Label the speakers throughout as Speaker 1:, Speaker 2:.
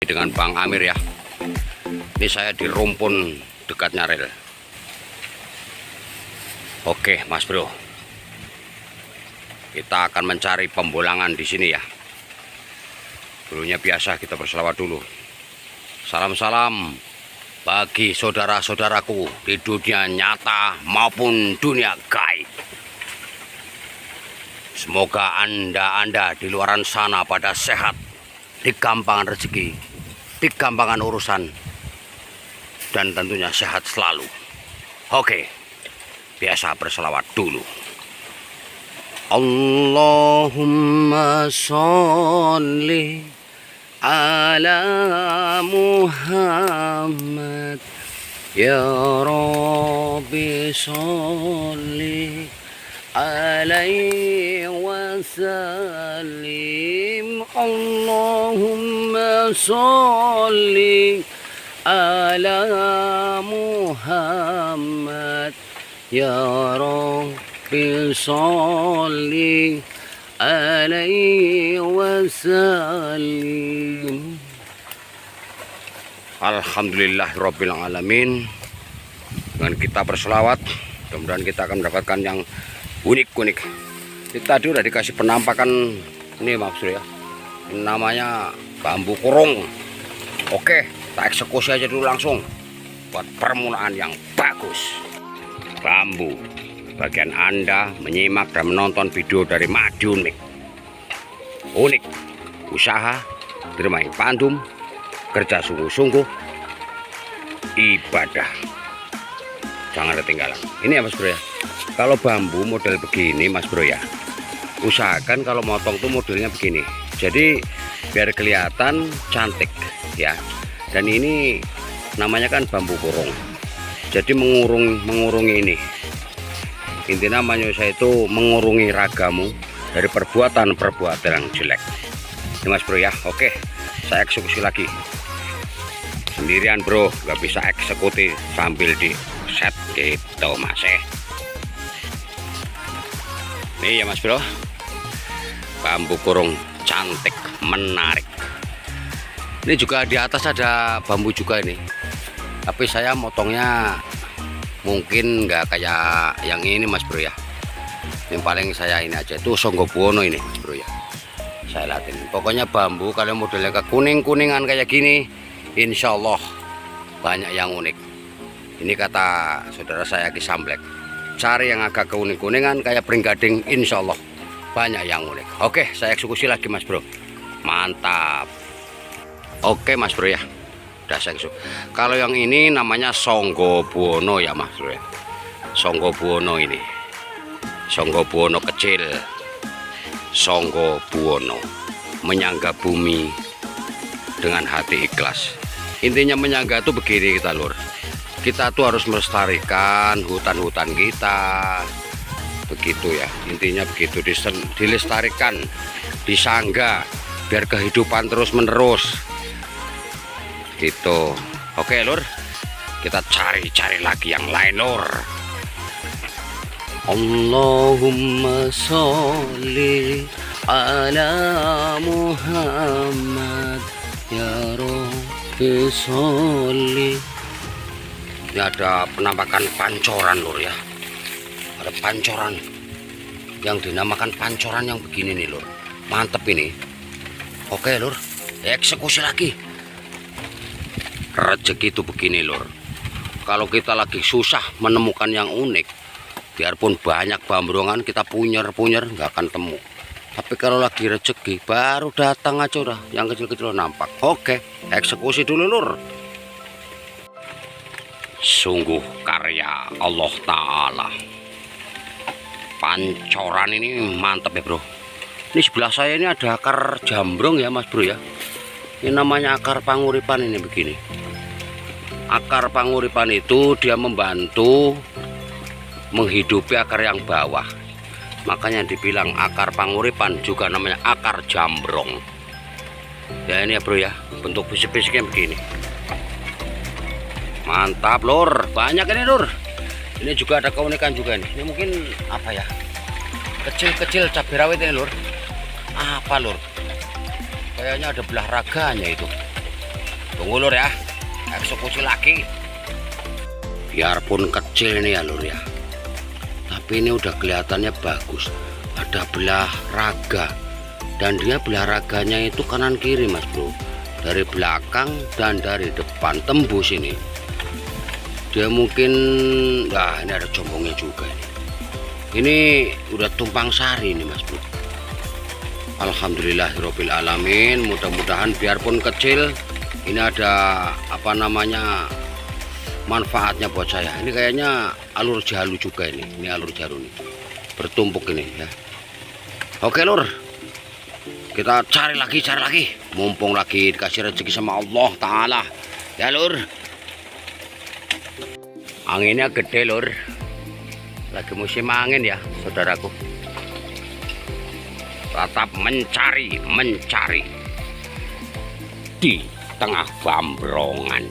Speaker 1: Dengan Bang Amir ya. Ini saya di rumpun dekatnya rel. Oke Mas Bro, kita akan mencari pembolangan di sini ya. Dulunya biasa kita berselawat dulu. Salam-salam bagi saudara-saudaraku di dunia nyata maupun dunia gaib. Semoga anda di luaran sana pada sehat, digampangkan rezeki, digampangkan urusan, dan tentunya sehat selalu. Oke, biasa berselawat dulu. Allahumma sholli ala Muhammad, ya Rabbi sholli alaihi wasallim. Allahumma sholli ala Muhammad, ya Rabbi sholli alaihi wasallim. Alhamdulillahirabbil alamin. Dengan kita berselawat, mudah-mudahan kita akan mendapatkan yang unik-unik. Ini tadi udah dikasih penampakan ini maksud ya. Ini namanya bambu kurung. Oke, kita eksekusi aja dulu langsung buat permulaan yang bagus. Bambu. Bagian Anda menyimak dan menonton video dari Madi Unik. Unik, usaha, bermain pandum, kerja sungguh-sungguh, ibadah. Jangan ketinggalan. Ini ya Mas Bro ya. Kalau bambu model begini Mas Bro ya, usahakan kalau motong tuh modelnya begini. Jadi biar kelihatan cantik ya. Dan ini namanya kan bambu kurung. Jadi mengurungi ini. Intinya namanya saya itu mengurungi ragamu dari perbuatan-perbuatan yang jelek. Ini Mas Bro ya. Oke, saya eksekusi lagi sendirian bro, nggak bisa eksekusi sambil di set gitu Mas. Ini ya Mas Bro, bambu kurung cantik menarik. Ini juga di atas ada bambu juga ini, tapi saya motongnya mungkin nggak kayak yang ini Mas Bro ya. Yang paling saya ini aja itu Songgobuwono ini Mas Bro ya. Saya latin. Pokoknya bambu kalau modelnya ke kuning-kuningan kayak gini, insya Allah banyak yang unik. Ini kata saudara saya Ki Samblek, cari yang agak keuning-kuningan kayak pringgading, insya Allah banyak yang unik. Oke, saya eksekusi lagi Mas Bro. Mantap. Oke Mas Bro ya. Kalau yang ini namanya Songgobuwono ya Mas Bro ya. Songgobuwono ini, Songgobuwono kecil, Songgobuwono menyangga bumi dengan hati ikhlas. Intinya menyangga itu begini kita lur, kita tuh harus melestarikan hutan-hutan kita, begitu ya. Intinya begitu, dilestarikan, disangga biar kehidupan terus menerus gitu. Oke lur, kita cari lagi yang lain lur. Allahumma sholli ala Muhammad, ya Rabbi sholli. Ini ada penampakan pancoran lur ya. Ada pancoran yang dinamakan pancoran yang begini nih lur. Mantep ini. Oke lur, eksekusi lagi. Rezeki itu begini lur, kalau kita lagi susah menemukan yang unik, biarpun banyak bambrongan kita punyer nggak akan temu. Tapi kalau lagi rezeki baru datang aja udah yang kecil-kecil nampak. Oke, eksekusi dulu lur. Sungguh karya Allah Ta'ala. Pancoran ini mantap ya bro. Ini sebelah saya ini ada akar jambrong ya Mas Bro ya. Ini namanya akar panguripan ini begini. Akar panguripan itu dia membantu menghidupi akar yang bawah. Makanya dibilang akar panguripan, juga namanya akar jambrong. Ya ini ya bro ya, bentuk fisik-fisiknya begini. Mantap lur, banyak ini lur. Ini juga ada keunikan juga nih. Ini mungkin apa ya? Kecil-kecil cabai rawit ini lur. Apa lur? Kayaknya ada belah raganya itu. Tunggu lur ya, eksekusi lagi. Biarpun kecil nih ya lur ya, tapi ini udah kelihatannya bagus. Ada belah raga, dan dia belah raganya itu kanan kiri mas bro, dari belakang dan dari depan tembus ini. Dia mungkin, nah ini ada jombongnya juga ini. Ini udah tumpang sari nih mas bro. Alhamdulillahirabbil alamin. Mudah-mudahan biarpun kecil, ini ada apa namanya manfaatnya buat saya. Ini kayaknya alur jalu juga ini. Ini alur jalu nih, bertumpuk ini ya. Oke lur, kita cari lagi, mumpung lagi dikasih rezeki sama Allah Ta'ala ya lur. Anginnya gede lur, lagi musim angin ya saudaraku. Tetap mencari di tengah bambrongan.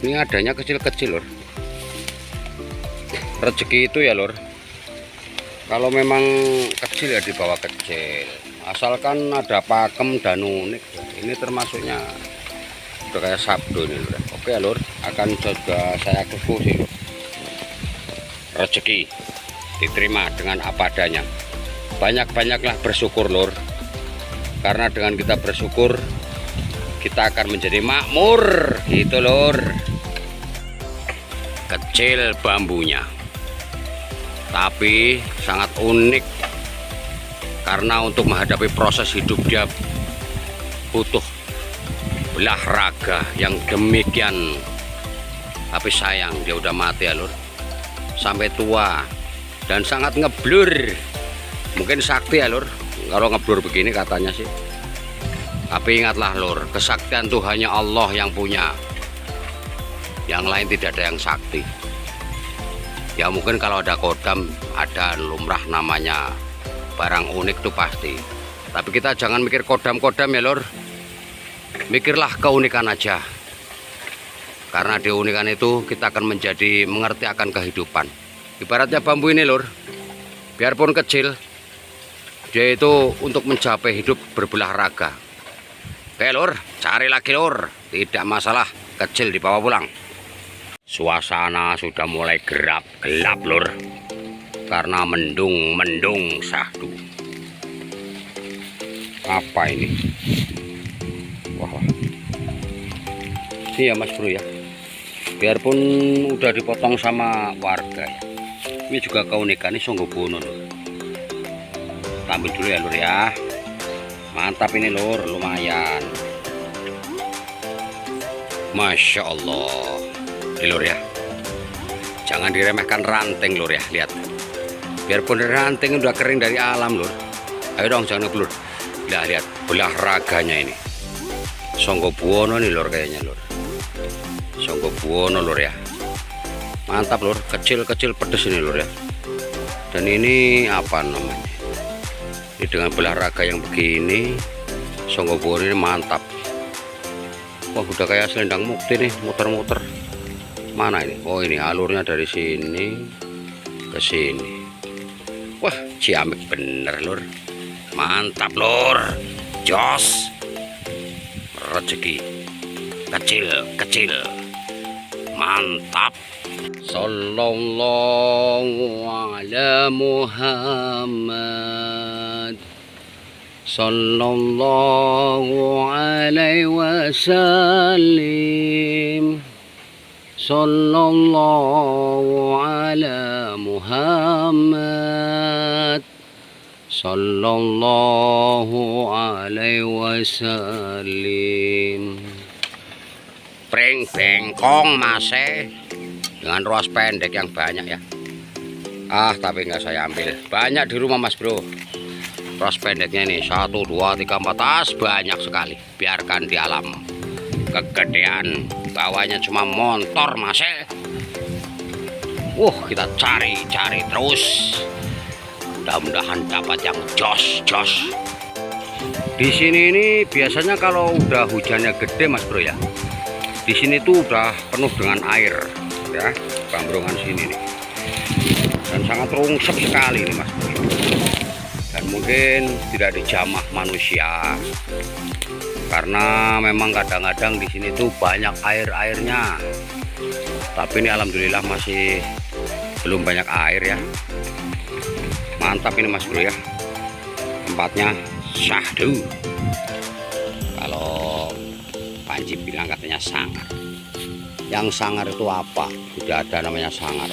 Speaker 1: Ini adanya kecil-kecil lur. Rezeki itu ya lur, kalau memang kecil ya dibawa kecil, asalkan ada pakem dan unik. Ini termasuknya udah kayak sabdo ini lur. Oke ya lur, akan juga saya eksekusi lur. Rezeki diterima dengan apa adanya. Banyak-banyaklah bersyukur lur, karena dengan kita bersyukur kita akan menjadi makmur gitu lur. Kecil bambunya, tapi sangat unik, karena untuk menghadapi proses hidup dia butuh belah raga yang demikian. Tapi sayang dia udah mati ya lur, sampai tua dan sangat ngeblur. Mungkin sakti ya lur kalau ngeblur begini katanya sih. Tapi ingatlah lur, kesaktian tuh hanya Allah yang punya, yang lain tidak ada yang sakti. Ya mungkin kalau ada kodam, ada lumrah namanya barang unik tuh pasti. Tapi kita jangan mikir kodam-kodam ya lur, mikirlah keunikan aja. Karena di unikan itu kita akan menjadi mengerti akan kehidupan. Ibaratnya bambu ini lur, biarpun kecil, dia itu untuk mencapai hidup berbelah raga. Oke lur, cari lagi lur, tidak masalah, kecil dibawa pulang. Suasana sudah mulai gelap lur, karena mendung sahdu. Apa ini? Wah. Ini ya mas bro ya, biarpun udah dipotong sama warga ya, ini juga keunikan. Ini Songgobono lur. Ambil dulu ya lur ya. Mantap ini lur, lumayan. Masya Allah. Ini lur ya, jangan diremehkan ranting lur ya. Lihat, biarpun ranting udah kering dari alam lur, ayo dong jangan ngeblur. Lihat belah raganya ini. Songgobono nih lur kayaknya lur. Songgobono lur ya. Mantap lur, kecil-kecil pedes ini lur ya. Dan ini apa namanya? Ini dengan belah raga yang begini, Songgobono ini mantap. Wah udah kayak selendang mukti nih, muter-muter. Mana ini? Oh ini alurnya dari sini ke sini. Wah ciamik bener lur, mantap lur, jos. Rezeki kecil-kecil mantap. Sallallahu ala Muhammad, sallallahu alaihi wasallim, sallallahu ala Muhammad, sallallahu alaihi wasallim. Pring bengkong masih dengan ruas pendek yang banyak ya. Tapi nggak saya ambil, banyak di rumah mas bro. Ruas pendeknya ini 1, 2, 3, 4 banyak sekali. Biarkan di alam kegedean, bawahnya cuma motor masih. Kita cari terus, mudah-mudahan dapat yang jos. Di sini ini biasanya kalau udah hujannya gede mas bro ya, di sini tuh udah penuh dengan air ya, bambrongan sini nih, dan sangat rungsep sekali nih mas bro. Dan mungkin tidak dijamah manusia, karena memang kadang-kadang di sini tuh banyak airnya, tapi ini alhamdulillah masih belum banyak air ya. Mantap ini Mas Bro ya, tempatnya syahdu. Kalau Panji bilang katanya sangar. Yang sangar itu apa? Sudah ada namanya sangar.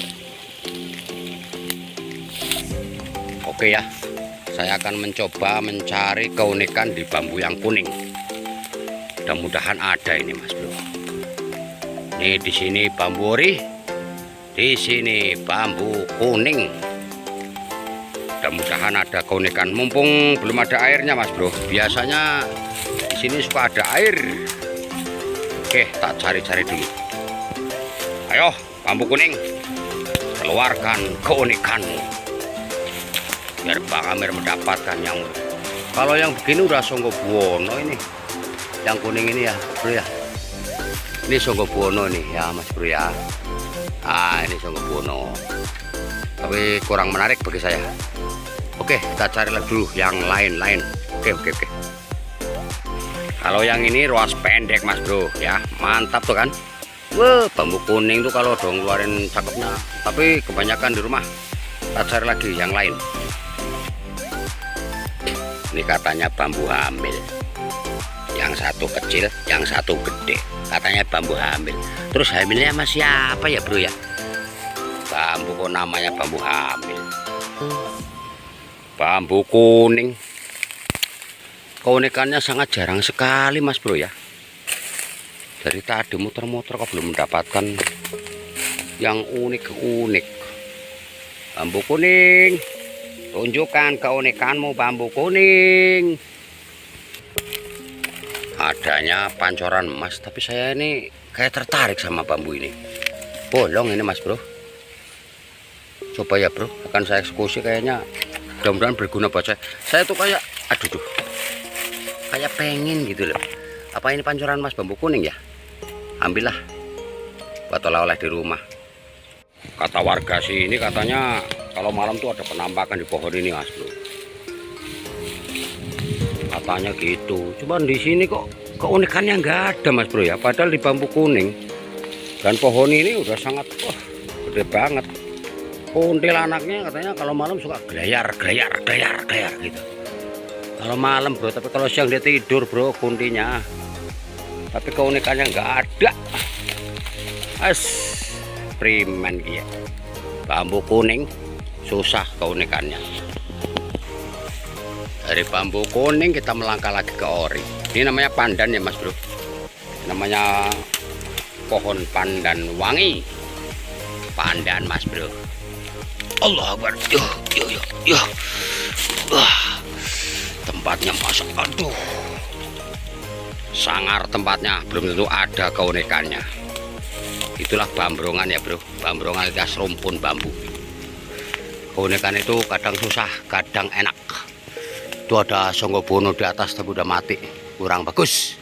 Speaker 1: Oke ya, saya akan mencoba mencari keunikan di bambu yang kuning. Mudah-mudahan ada ini Mas Bro. Ini di sini bambu ori, di sini bambu kuning. Mudah-mudahan ada keunikan. Mumpung belum ada airnya Mas Bro. Biasanya di sini suka ada air. Oke, tak cari-cari dulu. Ayo, bambu kuning, keluarkan keunikanmu biar Bang Amir mendapatkan yang. Kalau yang begini udah Songgobuwono ini. Yang kuning ini ya Bro ya, ini Songgobuwono nih ya Mas Bro ya. Ini Songgobuwono, tapi kurang menarik bagi saya. Oke, kita cari lagi dulu yang lain-lain. Oke. Kalau yang ini ruas pendek Mas Bro ya, mantap tuh kan. Wah, bambu kuning tuh kalau dong keluarin cakepnya, tapi kebanyakan di rumah. Kita cari lagi yang lain. Ini katanya bambu hamil. Yang satu kecil, yang satu gede. Katanya bambu hamil. Terus hamilnya sama siapa ya Bro ya? Bambu kok namanya bambu hamil? Bambu kuning. Keunikannya sangat jarang sekali Mas Bro ya. Dari tadi muter-muter kok belum mendapatkan yang unik-unik. Bambu kuning, tunjukkan keunikanmu bambu kuning. Adanya pancoran emas, tapi saya ini kayak tertarik sama bambu ini. Bolong ini Mas Bro. Coba ya Bro, akan saya eksekusi kayaknya. Mudah-mudahan berguna buat saya. Saya tuh kayak, aduh, kayak pengen gitu loh. Apa ini pancoran emas bambu kuning ya? Ambillah buat oleh-oleh di rumah. Kata warga sih ini katanya kalau malam tuh ada penampakan di pohon ini Mas Bro. Katanya gitu. Cuman di sini kok keunikannya nggak ada Mas Bro ya. Padahal di bambu kuning dan pohon ini udah sangat gede banget. Kuntilanaknya katanya kalau malam suka gelayar gitu. Kalau malam Bro, tapi kalau siang dia tidur Bro kuntinya. Tapi keunikannya nggak ada. Primen ya. Bambu kuning susah keunikannya. Dari bambu kuning kita melangkah lagi ke ori. Ini namanya pandan ya Mas Bro. Namanya pohon pandan wangi. Pandan Mas Bro. Allah Akbar. Yo. Tempatnya masak. Aduh. Sangar tempatnya, belum tentu ada keunikannya. Itulah bambrongan ya Bro. Bambrongan alias rumpun bambu. Keunikan itu kadang susah, kadang enak. Itu ada Songgobuwono di atas tapi udah mati, kurang bagus.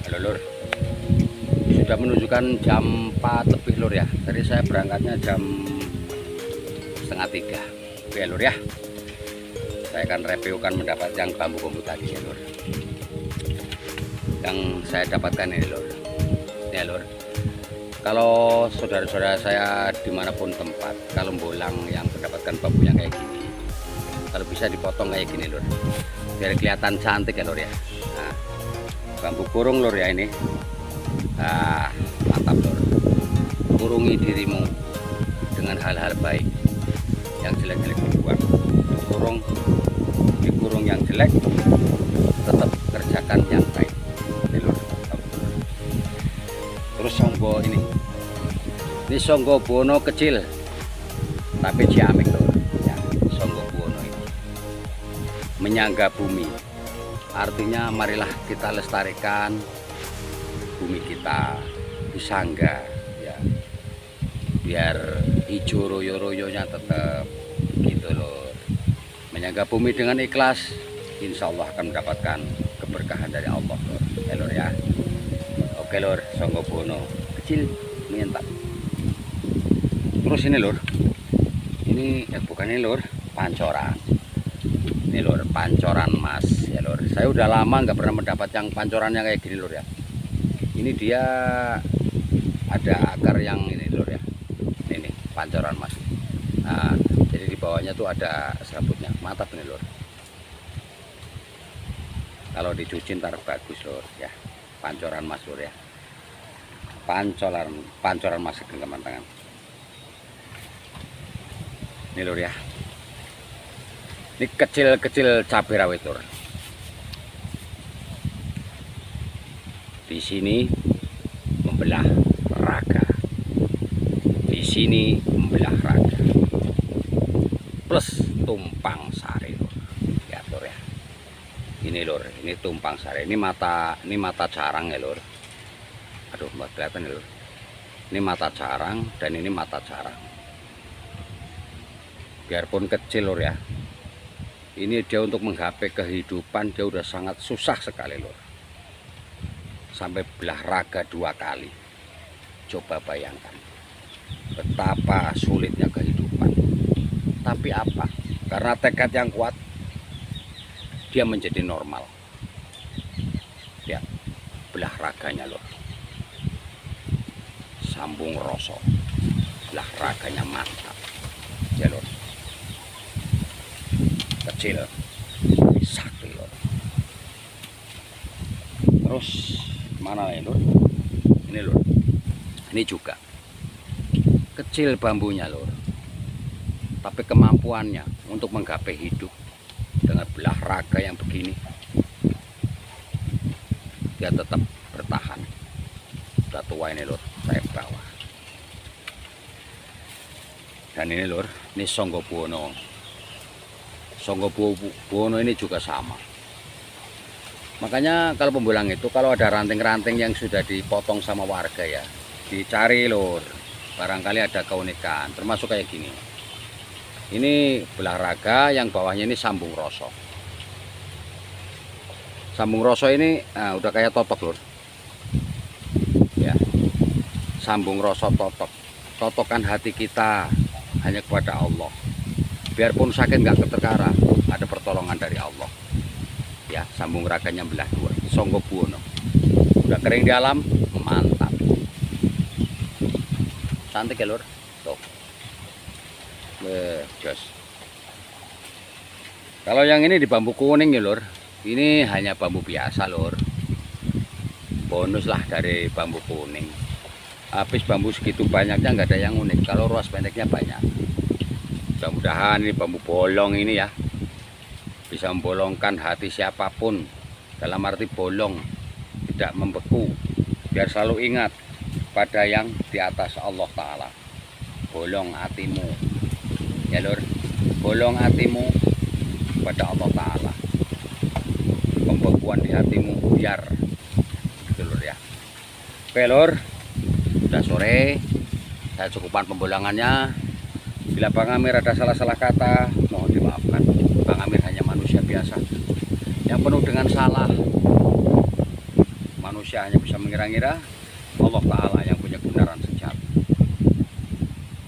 Speaker 1: Halo Lur, sudah menunjukkan jam 4 lebih Lur ya. Tadi saya berangkatnya jam 2:30. Oke Lur ya, saya akan reviewkan mendapat yang bambu tadi ya Lur. Yang saya dapatkan ini Lur. Ya Lur, kalau saudara-saudara saya dimanapun tempat, kalau bolang yang mendapatkan bambu yang kayak gini, kalau bisa dipotong kayak gini Lur, biar kelihatan cantik ya Lur ya. Nah, bambu kurung Lur ya ini. Nah, mantap Lur. Kurungi dirimu dengan hal-hal baik, yang jelek-jelek dibuang. Dikurung yang jelek, tetap kerjakan yang baik. Ini Lur. Terus Songgo ini Songgobuwono kecil tapi ciamik Lur ya. Songgobuwono ini menyangga bumi, artinya marilah kita lestarikan bumi kita, disangga ya, biar hijau royo-royonya tetap gitu Lur. Menyangga bumi dengan ikhlas, insya Allah akan mendapatkan keberkahan dari Allah Lur ya Lur ya. Oke Lur, Songgobuwono kecil mantap. Terus ini Lur, ini bukan ini Lur, pancoran. Ini lur, pancoran mas ya lur. Saya udah lama nggak pernah mendapat yang pancoran yang kayak gini lur ya. Ini dia ada akar yang ini lur ya. Ini pancoran mas. Nah, jadi di bawahnya tuh ada serabutnya. Mantap nih lur. Kalau dicuci ntar bagus lur ya. Pancoran mas lur ya. Pancoran mas genggaman tangan. Ini lur ya. Ini kecil-kecil cabai rawit lur. Di sini membelah raga. Di sini membelah raga. Plus tumpang sari lur. Ya lur ya. Ini lur, ini tumpang sari. Ini mata carang ya lur. Aduh, mbak kelihatan ya lur. Ini mata carang dan ini mata carang. Biarpun kecil lur ya. Ini dia untuk menggapai kehidupan dia udah sangat susah sekali lur. Sampai belah raga 2 kali. Coba bayangkan betapa sulitnya kehidupan. Tapi apa? Karena tekad yang kuat dia menjadi normal. Ya, belah raganya lur. Sambung rosok. Belah raganya mantap. Ya lur. Kecil sakti lur. Terus mana nih lur? Ini lur. Ini juga kecil bambunya lur. Tapi kemampuannya untuk menggapai hidup dengan belah raga yang begini dia tetap bertahan. Sudah tua ini lur, saya bawa. Dan ini lur, ini Songgobuwono. Songgobuwono ini juga sama. Makanya kalau pembulang itu kalau ada ranting-ranting yang sudah dipotong sama warga ya, dicari lur. Barangkali ada keunikan, termasuk kayak gini. Ini belah raga, yang bawahnya ini sambung rosok. Sambung rosok ini udah kayak totok lur. Ya, sambung rosok totok. Totokan hati kita hanya kepada Allah. Biarpun sakit nggak keterkara, ada pertolongan dari Allah. Ya, sambung raganya belah 2. Songgobuwono. Udah kering di alam, mantap. Cantik ya lur. Tuh. Jos. Kalau yang ini di bambu kuning ya lur. Ini hanya bambu biasa lur. Bonus lah dari bambu kuning. Habis bambu segitu banyaknya nggak ada yang unik. Kalau ruas pendeknya banyak. Mudah-mudahan ini bambu bolong ini ya bisa membolongkan hati siapapun. Dalam arti bolong, tidak membeku. Biar selalu ingat pada yang di atas Allah Ta'ala. Bolong hatimu ya lur. Bolong hatimu pada Allah Ta'ala. Pembekuan di hatimu biar gitu lur ya. Oke lur, sudah sore, saya cukupkan pembolangannya. Bila Bang Amir ada salah-salah kata, mohon dimaafkan. Bang Amir hanya manusia biasa yang penuh dengan salah. Manusia hanya bisa mengira-ngira, Allah Ta'ala yang punya kebenaran sejati.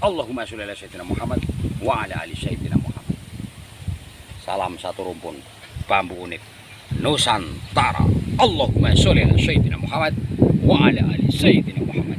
Speaker 1: Allahumma sholli ala sayyidina Muhammad wa ala ali sayyidina Muhammad. Salam satu rumpun bambu unik Nusantara. Allahumma sholli ala sayyidina Muhammad wa ala ali sayyidina Muhammad.